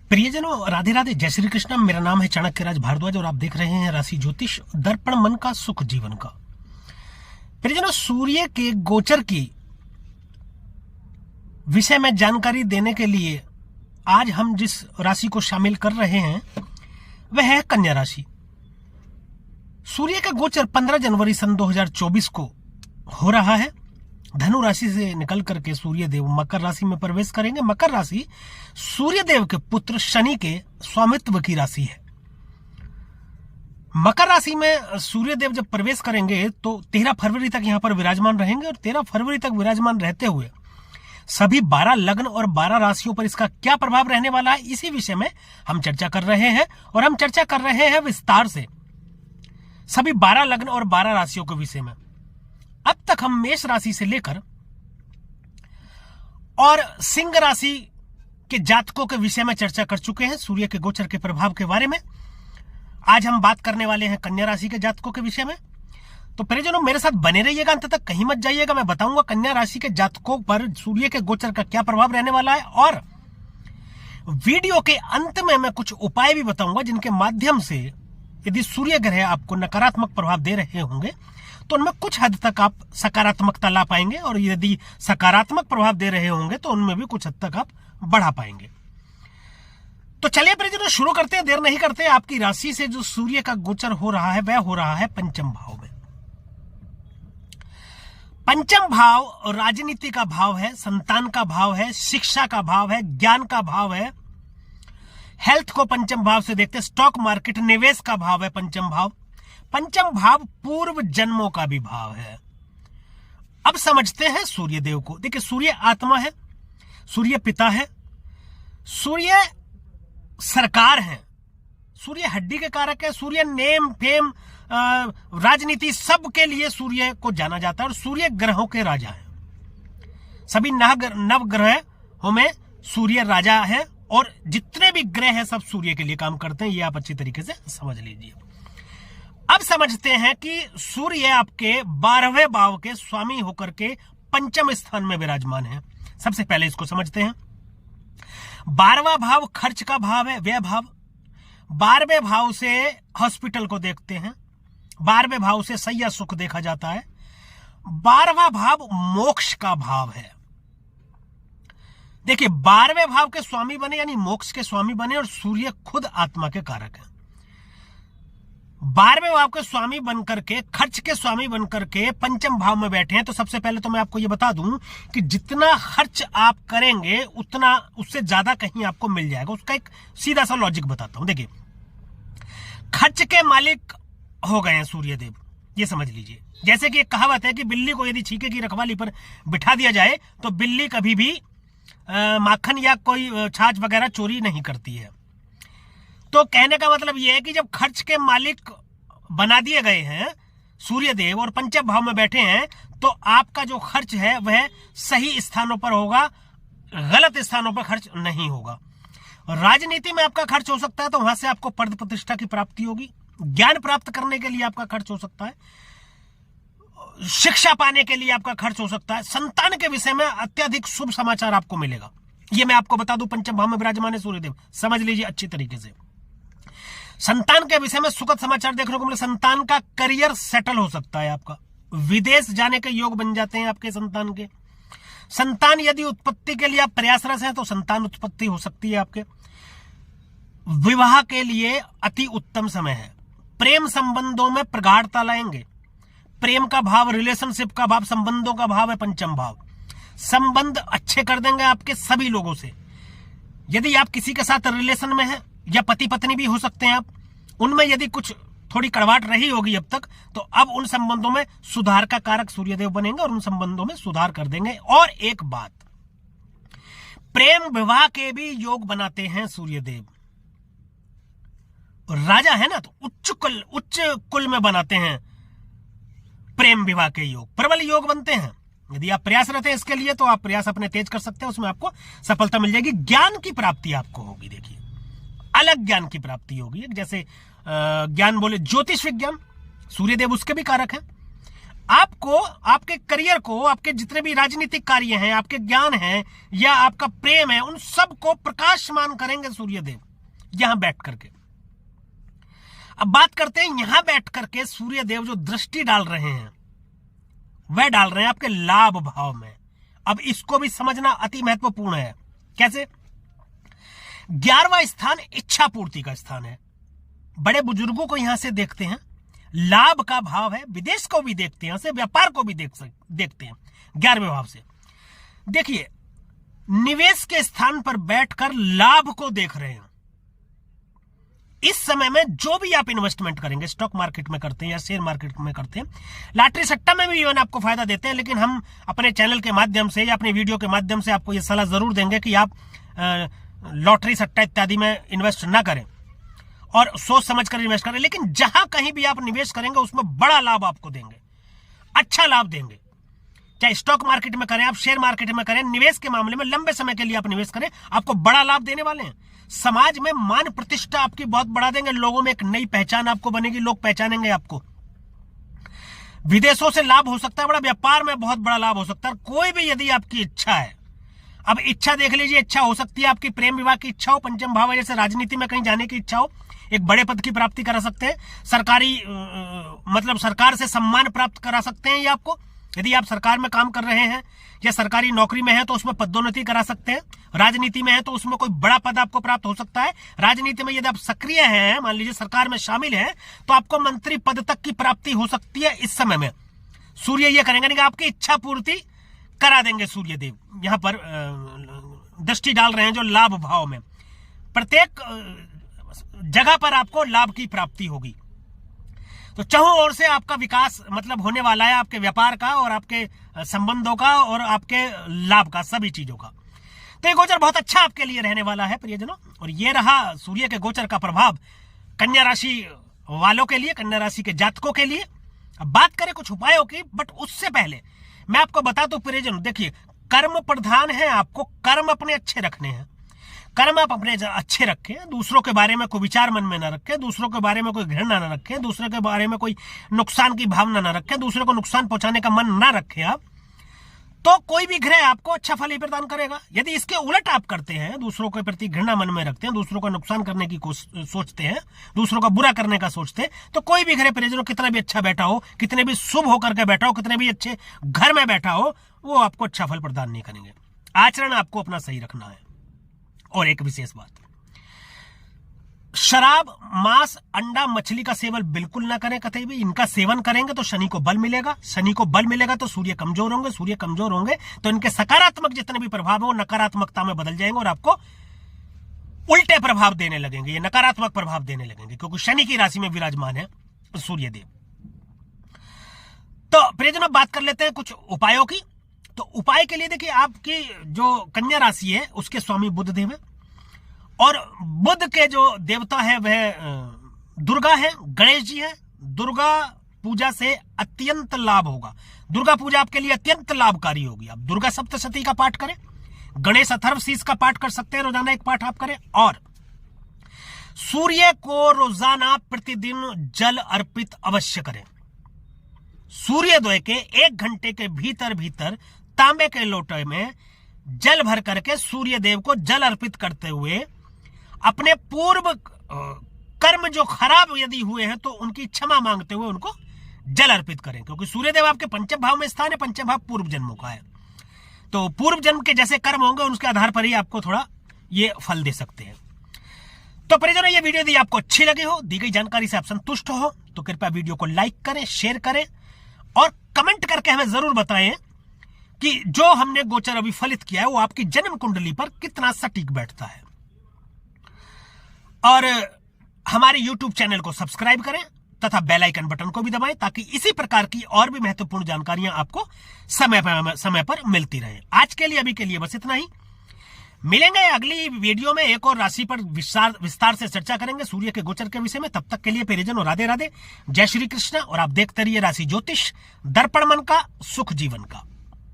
प्रियजनों, राधे राधे, जय श्री कृष्ण। मेरा नाम है चाणक्यराज भारद्वाज और आप देख रहे हैं राशि ज्योतिष दर्पण मन का सुख जीवन का। प्रियजनों, सूर्य के गोचर की विषय में जानकारी देने के लिए आज हम जिस राशि को शामिल कर रहे हैं वह है कन्या राशि। सूर्य का गोचर 15 जनवरी सन 2024 को हो रहा है। धनु राशि से निकल करके सूर्य देव मकर राशि में प्रवेश करेंगे। मकर राशि सूर्य देव के पुत्र शनि के स्वामित्व की राशि है। मकर राशि में सूर्य देव जब प्रवेश करेंगे तो 13 फरवरी तक यहां पर विराजमान रहेंगे और 13 फरवरी तक विराजमान रहते हुए सभी 12 लग्न और 12 राशियों पर इसका क्या प्रभाव रहने वाला है, इसी विषय में हम चर्चा कर रहे हैं। और हम चर्चा कर रहे हैं विस्तार से सभी 12 लग्न और 12 राशियों के विषय में। अब तक हम मेष राशि से लेकर और सिंह राशि के जातकों के विषय में चर्चा कर चुके हैं, सूर्य के गोचर के प्रभाव के बारे में। आज हम बात करने वाले हैं कन्या राशि के जातकों के विषय में। तो प्रियजनों, मेरे साथ बने रहिएगा, अंत तक कहीं मत जाइएगा। मैं बताऊंगा कन्या राशि के जातकों पर सूर्य के गोचर का क्या प्रभाव रहने वाला है और वीडियो के अंत में मैं कुछ उपाय भी बताऊंगा जिनके माध्यम से यदि सूर्य ग्रह आपको नकारात्मक प्रभाव दे रहे होंगे तो उनमें कुछ हद तक आप सकारात्मकता ला पाएंगे और यदि सकारात्मक प्रभाव दे रहे होंगे तो उनमें भी कुछ हद तक आप बढ़ा पाएंगे। तो चलिए प्रियजनों, शुरू करते हैं, देर नहीं करते। आपकी राशि से जो सूर्य का गोचर हो रहा है वह हो रहा है पंचम भाव में। पंचम भाव राजनीति का भाव है, संतान का भाव है, शिक्षा का भाव है, ज्ञान का भाव है। हेल्थ को पंचम भाव से देखते हैं, स्टॉक मार्केट, निवेश का भाव है पंचम भाव। पंचम भाव पूर्व जन्मों का भी भाव है। अब समझते हैं सूर्य देव को। देखिए, सूर्य आत्मा है, सूर्य पिता है, सूर्य सरकार है, सूर्य हड्डी के कारक है, सूर्य नेम फेम राजनीति सब के लिए सूर्य को जाना जाता है और सूर्य ग्रहों के राजा है। सभी नवग्रहों में सूर्य राजा है और जितने भी ग्रह हैं सब सूर्य के लिए काम करते हैं। ये आप अच्छी तरीके से समझ लीजिए। अब समझते हैं कि सूर्य आपके 12वें भाव के स्वामी होकर के पंचम स्थान में विराजमान है। सबसे पहले इसको समझते हैं। 12वां भाव खर्च का भाव है, व्यय भाव। 12वें भाव से हॉस्पिटल को देखते हैं, 12वें भाव से सैया सुख देखा जाता है। 12वां भाव मोक्ष का भाव है। देखिए, 12वें भाव के स्वामी बने यानी मोक्ष के स्वामी बने और सूर्य खुद आत्मा के कारक है। 12वें भाव के स्वामी बनकर के, खर्च के स्वामी बनकर के पंचम भाव में बैठे हैं। तो सबसे पहले तो मैं आपको यह बता दूं कि जितना खर्च आप करेंगे उतना उससे ज्यादा कहीं आपको मिल जाएगा। उसका एक सीधा सा लॉजिक बताता हूं। देखिए, खर्च के मालिक हो गए हैं सूर्यदेव, ये समझ लीजिए। जैसे कि एक कहावत है कि बिल्ली को यदि छीके की रखवाली पर बिठा दिया जाए तो बिल्ली कभी भी माखन या कोई छाछ वगैरह चोरी नहीं करती है। तो कहने का मतलब यह है कि जब खर्च के मालिक बना दिए गए हैं सूर्यदेव और पंचम भाव में बैठे हैं तो आपका जो खर्च है वह सही स्थानों पर होगा, गलत स्थानों पर खर्च नहीं होगा। राजनीति में आपका खर्च हो सकता है तो वहां से आपको पद प्रतिष्ठा की प्राप्ति होगी। ज्ञान प्राप्त करने के लिए आपका खर्च हो सकता है, शिक्षा पाने के लिए आपका खर्च हो सकता है, संतान के विषय में अत्यधिक शुभ समाचार आपको मिलेगा। यह मैं आपको बता दूं, पंचम भाव में विराजमान है सूर्यदेव, समझ लीजिए अच्छी तरीके से। संतान के विषय में सुखद समाचार देखने को मिले। संतान का करियर सेटल हो सकता है, आपका विदेश जाने के योग बन जाते हैं आपके संतान के। संतान यदि उत्पत्ति के लिए आप प्रयासरत हैं तो संतान उत्पत्ति हो सकती है आपके। विवाह के लिए अति उत्तम समय है। प्रेम संबंधों में प्रगाढ़ता लाएंगे। प्रेम का भाव, रिलेशनशिप का भाव, संबंधों का भाव है पंचम भाव। संबंध अच्छे कर देंगे आपके सभी लोगों से। यदि आप किसी के साथ रिलेशन में हैं या पति पत्नी भी हो सकते हैं आप, उनमें यदि कुछ थोड़ी कड़वाहट रही होगी अब तक, तो अब उन संबंधों में सुधार का कारक सूर्यदेव बनेंगे और उन संबंधों में सुधार कर देंगे। और एक बात, प्रेम विवाह के भी योग बनाते हैं सूर्यदेव। राजा है ना, तो उच्च कुल में बनाते हैं प्रेम विवाह के योग, प्रबल योग बनते हैं। यदि आप प्रयासरत हैं इसके लिए तो आप प्रयास अपने तेज कर सकते हैं, उसमें आपको सफलता मिल जाएगी। ज्ञान की प्राप्ति आपको होगी। देखिए, अलग ज्ञान की प्राप्ति होगी। जैसे ज्ञान बोले ज्योतिष विज्ञान, सूर्यदेव उसके भी कारक हैं। आपको, आपके करियर को, आपके जितने भी राजनीतिक कार्य हैं, आपके ज्ञान है या आपका प्रेम है, उन सब को प्रकाशमान करेंगे सूर्यदेव यहां बैठ करके। अब बात करते हैं यहां बैठ करके सूर्यदेव जो दृष्टि डाल रहे हैं वह डाल रहे हैं आपके लाभ भाव में। अब इसको भी समझना अति महत्वपूर्ण है। कैसे? 11वां स्थान इच्छा पूर्ति का स्थान है। बड़े बुजुर्गों को यहां से देखते हैं, लाभ का भाव है, विदेश को भी देखते हैं, व्यापार को भी देखते हैं 11वें भाव से। देखिए, निवेश के स्थान पर बैठकर लाभ को देख रहे हैं। इस समय में जो भी आप इन्वेस्टमेंट करेंगे, स्टॉक मार्केट में करते हैं या शेयर मार्केट में करते हैं, लॉटरी सट्टा में भी इवन आपको फायदा देते हैं, लेकिन हम अपने चैनल के माध्यम से या अपने वीडियो के माध्यम से आपको यह सलाह जरूर देंगे कि आप लॉटरी सट्टा इत्यादि में इन्वेस्ट ना करें और सोच समझ कर इन्वेस्ट करें। लेकिन जहां कहीं भी आप निवेश करेंगे उसमें बड़ा लाभ आपको देंगे, अच्छा लाभ देंगे। चाहे स्टॉक मार्केट में करें, आप शेयर मार्केट में करें, निवेश के मामले में लंबे समय के लिए आप निवेश करें, आपको बड़ा लाभ देने वाले हैं। समाज में मान प्रतिष्ठा आपकी बहुत बढ़ा देंगे, लोगों में एक नई पहचान आपको बनेगी, लोग पहचानेंगे आपको। विदेशों से लाभ हो सकता है, बड़ा व्यापार में बहुत बड़ा लाभ हो सकता है। कोई भी यदि आपकी इच्छा है, अब इच्छा देख लीजिए, इच्छा हो सकती है आपकी प्रेम विवाह की इच्छा हो, पंचम भाव जैसे राजनीति में कहीं जाने की इच्छा हो, एक बड़े पद की प्राप्ति करा सकते हैं, सरकारी मतलब सरकार से सम्मान प्राप्त करा सकते हैं। ये आपको, यदि आप सरकार में काम कर रहे हैं या सरकारी नौकरी में है तो उसमें पदोन्नति करा सकते हैं। राजनीति में है तो उसमें कोई बड़ा पद आपको प्राप्त हो सकता है। राजनीति में यदि आप सक्रिय हैं, मान लीजिए सरकार में शामिल हैं, तो आपको मंत्री पद तक की प्राप्ति हो सकती है। इस समय में सूर्य ये करेंगे नहीं कि आपकी इच्छा पूर्ति करा देंगे। सूर्यदेव यहां पर दृष्टि डाल रहे हैं जो लाभ भाव में, प्रत्येक जगह पर आपको लाभ की प्राप्ति होगी। तो चारों ओर से आपका विकास मतलब होने वाला है, आपके व्यापार का और आपके संबंधों का और आपके लाभ का, सभी चीजों का। तो ये गोचर बहुत अच्छा आपके लिए रहने वाला है प्रियजनों। और ये रहा सूर्य के गोचर का प्रभाव कन्या राशि वालों के लिए, कन्या राशि के जातकों के लिए। अब बात करें कुछ उपायों की, बट उससे पहले मैं आपको बता दूं प्रियजनों, देखिए कर्म प्रधान है, आपको कर्म अपने अच्छे रखने हैं। कर्म आप अपने अच्छे रखें, दूसरों के बारे में कोई विचार मन में ना रखें, दूसरों के बारे में कोई घृणा ना रखें, दूसरों के बारे में कोई नुकसान की भावना ना रखें, दूसरों को नुकसान पहुंचाने का मन ना रखें आप, तो कोई भी ग्रह आपको अच्छा फल ही प्रदान करेगा। यदि इसके उलट आप करते हैं, दूसरों के प्रति घृणा मन में रखते हैं, दूसरों का नुकसान करने की सोचते हैं, दूसरों का बुरा करने का सोचते हैं, तो कोई भी ग्रह परिजनों कितना भी अच्छा बैठा हो, कितने भी शुभ होकर के बैठा हो, कितने भी अच्छे घर में बैठा हो, वो आपको अच्छा फल प्रदान नहीं करेंगे। आचरण आपको अपना सही रखना है। और एक विशेष बात, शराब, मांस, अंडा, मछली का सेवन बिल्कुल ना करें कतई भी। इनका सेवन करेंगे तो शनि को बल मिलेगा, शनि को बल मिलेगा तो सूर्य कमजोर होंगे, सूर्य कमजोर होंगे तो इनके सकारात्मक जितने भी प्रभाव है वो नकारात्मकता में बदल जाएंगे और आपको उल्टे प्रभाव देने लगेंगे, ये नकारात्मक प्रभाव देने लगेंगे, क्योंकि शनि की राशि में विराजमान है सूर्यदेव। तो प्रियजनों, बात कर लेते हैं कुछ उपायों की। तो उपाय के लिए देखिए, आपकी जो कन्या राशि है उसके स्वामी बुध देव है, और बुध के जो देवता है वह दुर्गा है, गणेश जी है। दुर्गा पूजा से अत्यंत लाभ होगा, दुर्गा पूजा आपके लिए अत्यंत लाभकारी होगी। आप दुर्गा सप्तशती का पाठ करें, गणेश अथर्वशीष का पाठ कर सकते हैं, रोजाना एक पाठ आप करें। और सूर्य को रोजाना प्रतिदिन जल अर्पित अवश्य करें। सूर्योदय के 1 घंटे के भीतर भीतर तांबे के लोटे में जल भर करके सूर्य देव को जल अर्पित करते हुए अपने पूर्व कर्म जो खराब यदि हुए हैं तो उनकी क्षमा मांगते हुए उनको जल अर्पित करें, क्योंकि सूर्य देव आपके पंचम भाव में स्थान है, पंचम भाव पूर्व जन्मों का है। तो पूर्व जन्म के जैसे कर्म होंगे उसके आधार पर ही आपको थोड़ा ये फल दे सकते हैं। तो परिजनों, ये वीडियो यदि आपको अच्छी लगी हो, दी गई जानकारी से आप संतुष्ट हो, तो कृपया वीडियो को लाइक करें, शेयर करें और कमेंट करके हमें जरूर बताएं कि जो हमने गोचर अभी फलित किया है वो आपकी जन्म कुंडली पर कितना सटीक बैठता है। और हमारे YouTube चैनल को सब्सक्राइब करें तथा बेल आइकन बटन को भी दबाएं, ताकि इसी प्रकार की और भी महत्वपूर्ण जानकारियां आपको समय पर मिलती रहे। आज के लिए, अभी के लिए बस इतना ही। मिलेंगे अगली वीडियो में, एक और राशि पर विस्तार से चर्चा करेंगे सूर्य के गोचर के विषय में। तब तक के लिए परिजनों, राधे राधे, जय श्री कृष्ण। और आप देखते रहिए राशि ज्योतिष, दर्पण मन का, सुख जीवन का।